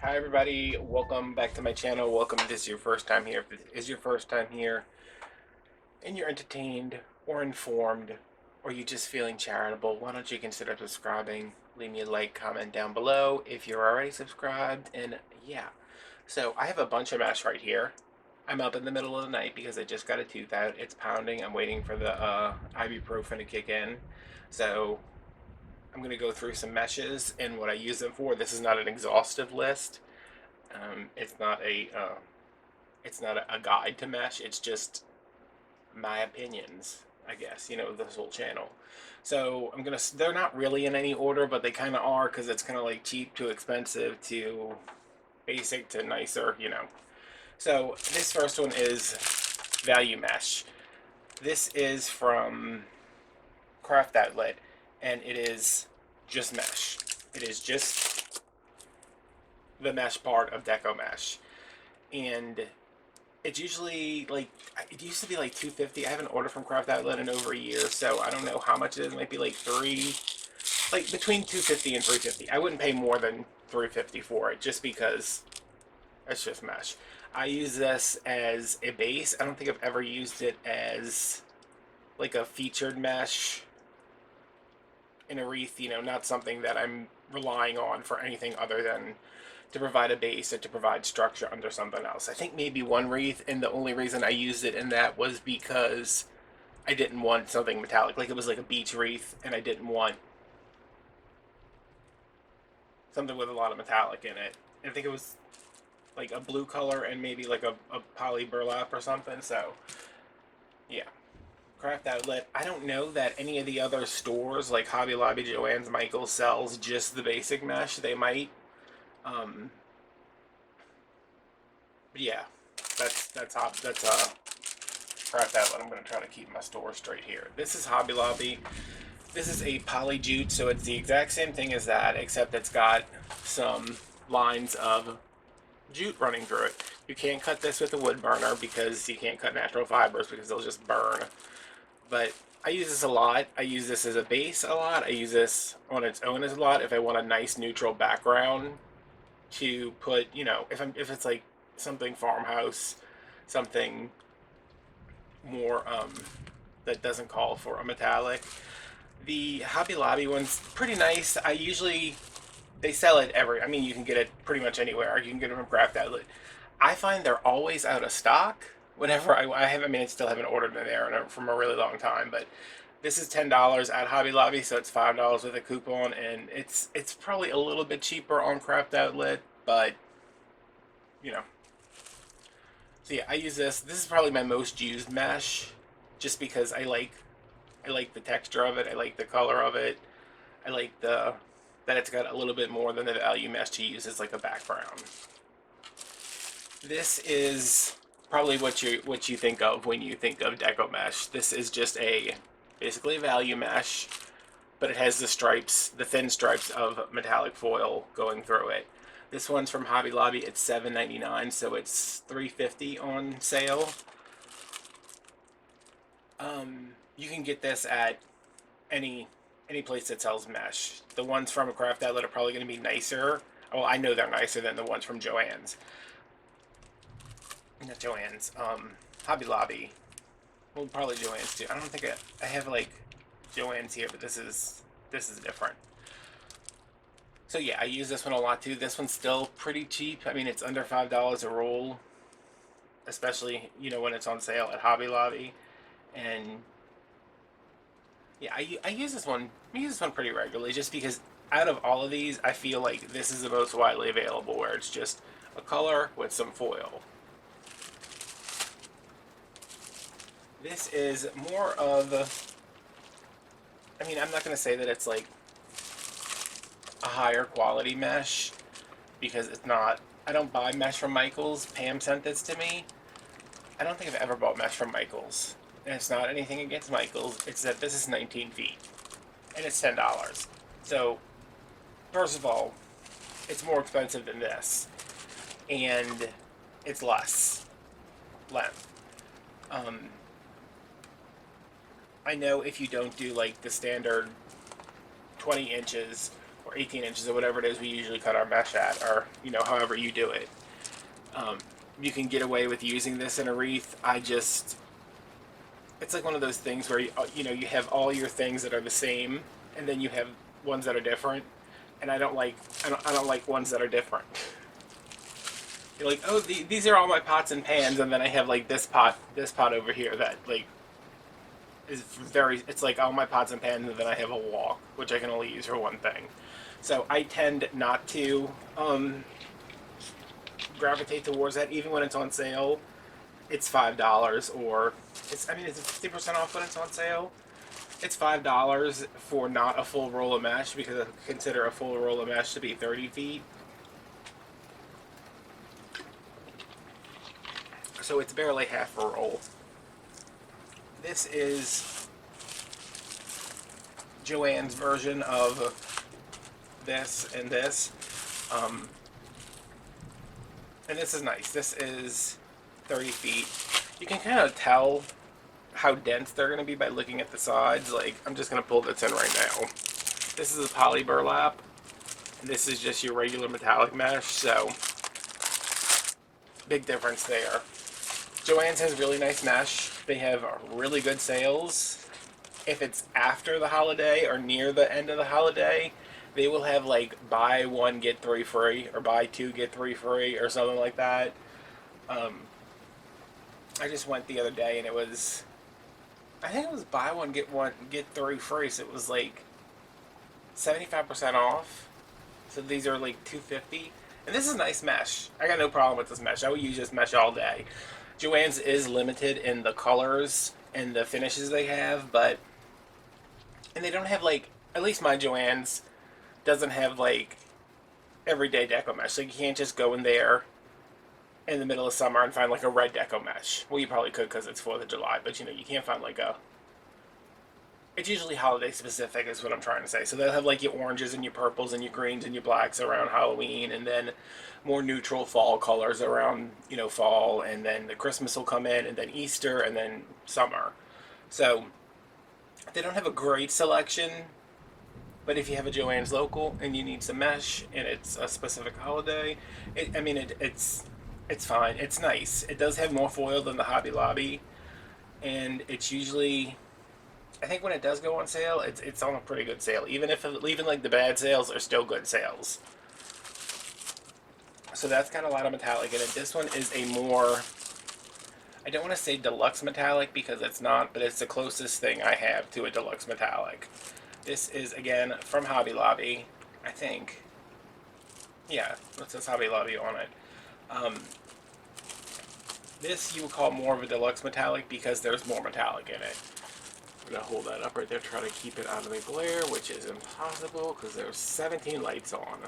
Hi everybody, welcome back to my channel. Welcome if this is your first time here. If this is your first time here and you're entertained or informed or you're just feeling charitable, why don't you consider subscribing? Leave me a like, comment down below if you're already subscribed, and yeah. So I have a bunch of mesh right here. I'm up in the middle of the night because I just got a tooth out. It's pounding. I'm waiting for the ibuprofen to kick in. So I'm going to go through some meshes and what I use them for. This is not an exhaustive list. It's not a guide to mesh. It's just my opinions, I guess. This whole channel. So They're not really in any order, but they kind of are because it's kind of like cheap to expensive to basic to nicer. So this first one is value mesh. This is from Craft Outlet, and it is just mesh. It is just the mesh part of Deco mesh, and it's usually like it used to be like 250. I haven't ordered from Craft Outlet in over a year, so I don't know how much it is. It might be like like between 250 and 350. I wouldn't pay more than 350 for it, just because it's just mesh. I use this as a base. I don't think I've ever used it as like a featured mesh in a wreath. Not something that I'm relying on for anything other than to provide a base and to provide structure under something else. I think maybe one wreath, and the only reason I used it in that was because I didn't want something metallic. Like it was like a beach wreath, and I didn't want something with a lot of metallic in it. I think it was like a blue color and maybe like a poly burlap or something. So, yeah. Craft Outlet. I don't know that any of the other stores like Hobby Lobby, Joann's, Michael's sells just the basic mesh. They might. Um, but yeah, that's Craft Outlet. I'm going to try to keep my store straight here. This is Hobby Lobby. This is a poly jute, so it's the exact same thing as that, except it's got some lines of jute running through it. You can't cut this with a wood burner because you can't cut natural fibers because they'll just burn. But I use this a lot. I use this as a base a lot. I use this on its own as a lot if I want a nice neutral background to put, if it's like something farmhouse, something more that doesn't call for a metallic. The Hobby Lobby one's pretty nice. They sell it I mean, you can get it pretty much anywhere. You can get it from Craft Outlet. I find they're always out of stock. Whenever I mean, I still haven't ordered them there from a really long time, but this is $10 at Hobby Lobby, so it's $5 with a coupon, and it's probably a little bit cheaper on Craft Outlet, but you know. So yeah, I use this. This is probably my most used mesh, just because I like the texture of it. I like the color of it. I like the that it's got a little bit more than the value mesh to use as like a background. This is probably what you think of when you think of Deco mesh. This is just basically a value mesh, but it has the thin stripes of metallic foil going through it. This one's from Hobby Lobby. It's $7.99, so it's $3.50 on sale. You can get this at any any place that sells mesh. The ones from a Craft Outlet are probably going to be nicer. Well, I know they're nicer than the ones from Joann's. Not Joann's. Hobby Lobby. Well, probably Joann's too. I don't think I have like Joann's here, but this is different. So yeah, I use this one a lot too. This one's still pretty cheap. I mean, it's under $5 a roll, especially when it's on sale at Hobby Lobby. And yeah, I use this one. I use this one pretty regularly, just because out of all of these, I feel like this is the most widely available, where it's just a color with some foil. This is more of I mean, I'm not going to say that it's like a higher quality mesh, because it's not. I don't buy mesh from Michael's. Pam sent this to me. I don't think I've ever bought mesh from Michael's. And it's not anything against Michael's. It's that this is 19 feet. And it's $10. So, first of all, it's more expensive than this. And it's less length. I know if you don't do like the standard 20 inches or 18 inches or whatever it is we usually cut our mesh at, or however you do it. You can get away with using this in a wreath. It's like one of those things where you have all your things that are the same, and then you have ones that are different. And I don't like ones that are different. You're like, oh, these are all my pots and pans, and then I have like this pot over here that like is it's like all my pots and pans, and then I have a wok, which I can only use for one thing. So I tend not to gravitate towards that, even when it's on sale. It's $5, or it's 50% off when it's on sale. It's $5 for not a full roll of mesh, because I consider a full roll of mesh to be 30 feet. So it's barely half a roll. This is Joann's version of this and this. And this is nice. This is 30 feet. You can kind of tell how dense they're going to be by looking at the sides. Like, I'm just going to pull this in right now. This is a poly burlap. And this is just your regular metallic mesh, so big difference there. Joann's has really nice mesh. They have really good sales. If it's after the holiday or near the end of the holiday, they will have like buy one get three free, or buy two get three free, or something like that. I just went the other day, and I think it was buy one get three free, so it was like 75% off. So these are like $2.50, and this is nice mesh. I got no problem with this mesh. I would use this mesh all day. Joann's is limited in the colors and the finishes they have, and they don't have like, at least my Joann's doesn't have like everyday deco mesh. Like, you can't just go in there in the middle of summer and find like a red deco mesh. Well, you probably could because it's 4th of July, but you can't find like it's usually holiday specific is what I'm trying to say. So they'll have like your oranges and your purples and your greens and your blacks around Halloween, and then more neutral fall colors around fall, and then the Christmas will come in, and then Easter, and then summer. So they don't have a great selection, but if you have a Joann's local and you need some mesh and it's a specific holiday, it's fine. It's nice. It does have more foil than the Hobby Lobby, and it's usually, I think when it does go on sale, it's on a pretty good sale. Even like the bad sales are still good sales. So that's got a lot of metallic in it. This one is a more, I don't want to say Deluxe Metallic because it's not, but it's the closest thing I have to a Deluxe Metallic. This is, again, from Hobby Lobby, I think. Yeah, it says Hobby Lobby on it. This you would call more of a Deluxe Metallic because there's more metallic in it. I'm going to hold that up right there, try to keep it out of the glare, which is impossible because there's 17 lights on.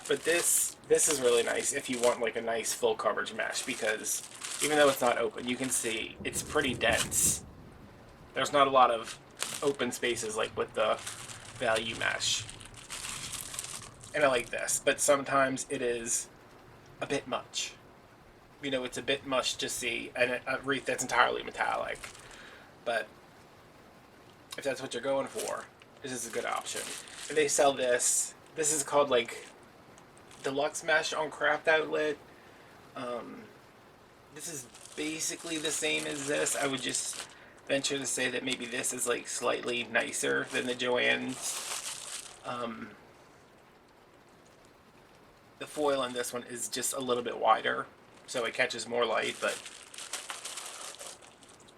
But this is really nice if you want like a nice full coverage mesh, because even though it's not open, you can see it's pretty dense. There's not a lot of open spaces like with the value mesh. And I like this, but sometimes it is a bit much. It's a bit much to see a wreath that's entirely metallic. But if that's what you're going for, this is a good option. And they sell this. This is called like Deluxe Mesh on Craft Outlet. This is basically the same as this. I would just venture to say that maybe this is like slightly nicer than the Joann's. The foil in this one is just a little bit wider, so it catches more light, but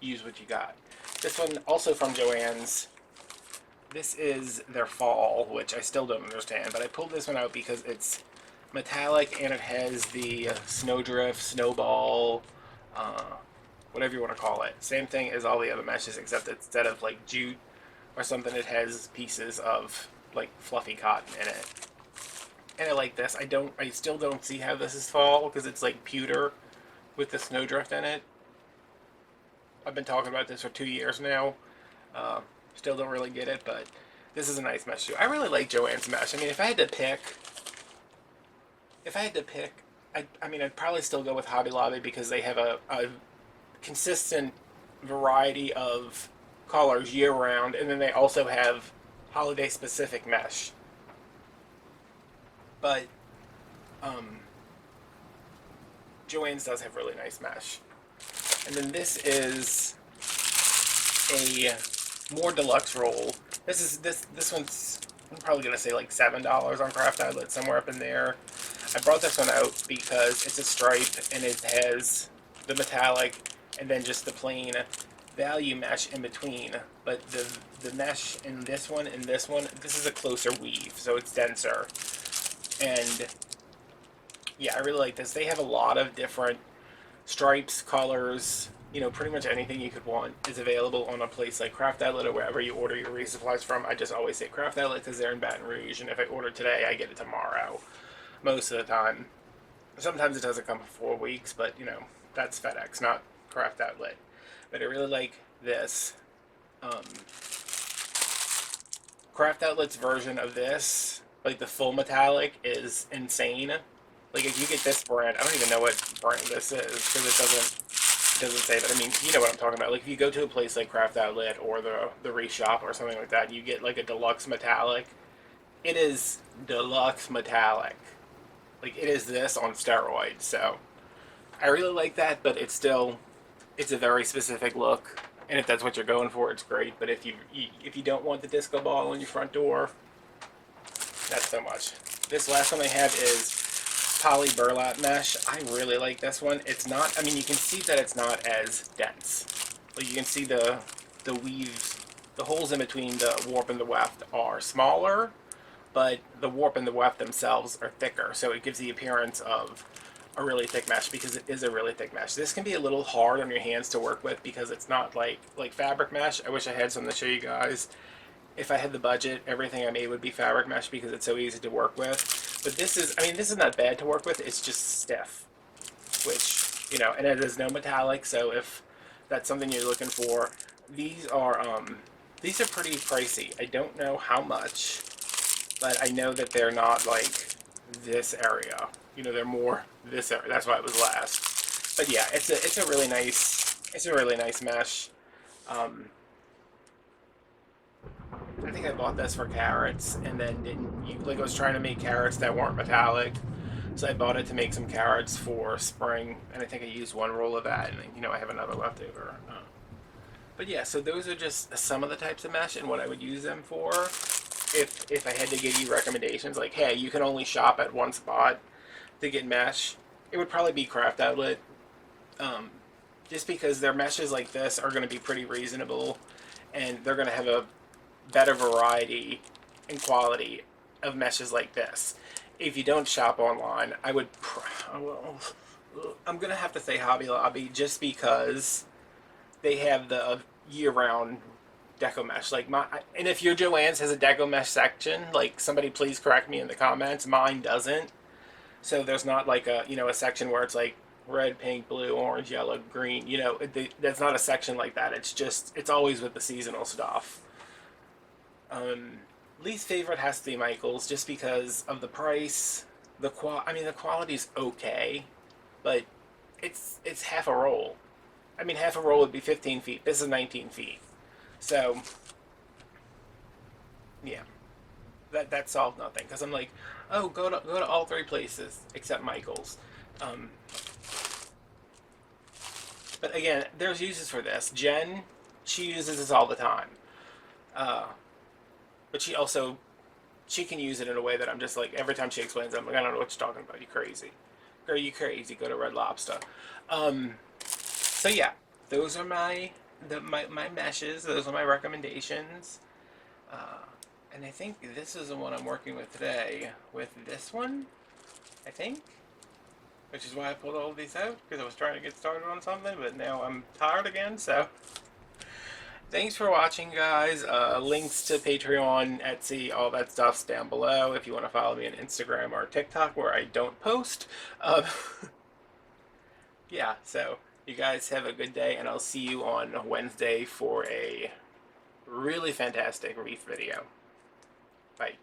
use what you got. This one, also from Joann's, this is their fall, which I still don't understand, but I pulled this one out because it's metallic and it has the snowdrift, snowball, whatever you want to call it. Same thing as all the other meshes, except instead of like jute or something, it has pieces of like fluffy cotton in it. And I like this. I still don't see how this is fall because it's like pewter with the snowdrift in it. I've been talking about this for 2 years now. Still don't really get it, but this is a nice mesh too. I really like Joann's mesh. If I had to pick, I'd probably still go with Hobby Lobby because they have a consistent variety of colors year round, and then they also have holiday specific mesh. But Joann's does have really nice mesh. And then this is a more deluxe roll. This one's, I'm probably gonna say like $7 on Craft Outlet, somewhere up in there. I brought this one out because it's a stripe and it has the metallic and then just the plain value mesh in between. But the mesh in this one and this one, this is a closer weave, so it's denser. And yeah, I really like this. They have a lot of different stripes, colors, you know, pretty much anything you could want is available on a place like Craft Outlet or wherever you order your resupplies from. I just always say Craft Outlet because they're in Baton Rouge, and if I order today, I get it tomorrow. Most of the time. Sometimes it doesn't come for 4 weeks, but you know, that's FedEx, not Craft Outlet. But I really like this. Craft Outlet's version of this, like the full metallic, is insane. Like if you get this brand, I don't even know what brand this is because it doesn't say, but I mean, you know what I'm talking about. Like if you go to a place like Craft Outlet or the Reshop or something like that, and you get like a Deluxe Metallic. It is Deluxe Metallic. Like it is this on steroids. So I really like that, but it's a very specific look. And if that's what you're going for, it's great. But if you don't want the disco ball on your front door, not so much. This last one I have is poly burlap mesh. I really like this one. It's not, I mean, you can see that it's not as dense. Like you can see the weaves, the holes in between the warp and the weft are smaller, but the warp and the weft themselves are thicker. So it gives the appearance of a really thick mesh because it is a really thick mesh. This can be a little hard on your hands to work with because it's not like fabric mesh. I wish I had something to show you guys. If I had the budget, everything I made would be fabric mesh because it's so easy to work with. But this is, I mean, this is not bad to work with. It's just stiff, which, you know, and it is no metallic. So if that's something you're looking for, these are pretty pricey. I don't know how much, but I know that they're not like this area. You know, they're more this area. That's why it was last. But yeah, it's a really nice mesh. I think I bought this for carrots, and then I was trying to make carrots that weren't metallic, so I bought it to make some carrots for spring, and I think I used one roll of that, and you know I have another left over. But yeah, so those are just some of the types of mesh and what I would use them for. If I had to give you recommendations, like hey, you can only shop at one spot to get mesh, it would probably be Craft Outlet. Just because their meshes like this are going to be pretty reasonable, and they're going to have a better variety and quality of meshes like this. If you don't shop online, I'm gonna have to say Hobby Lobby just because they have the year-round Deco mesh. And if your Joann's has a Deco mesh section, like somebody please correct me in the comments. Mine doesn't. So there's not like a section where it's like red, pink, blue, orange, yellow, green. You know, that's not a section like that. It's always with the seasonal stuff. Least favorite has to be Michael's just because of the price. The quality's okay, but it's half a roll. I mean, half a roll would be 15 feet. This is 19 feet. So, yeah, that solved nothing. Because I'm like, oh, go to all 3 places except Michael's. But again, there's uses for this. Jen, she uses this all the time. But she can use it in a way that I'm just like, every time she explains it, I'm like, I don't know what you're talking about. You crazy. Girl, you crazy. Go to Red Lobster. So yeah, those are my meshes. Those are my recommendations. And I think this is the one I'm working with today. With this one, I think. Which is why I pulled all of these out, because I was trying to get started on something, but now I'm tired again, so... Thanks for watching, guys. Links to Patreon, Etsy, all that stuff's down below if you want to follow me on Instagram or TikTok where I don't post. Yeah, so you guys have a good day, and I'll see you on Wednesday for a really fantastic wreath video. Bye.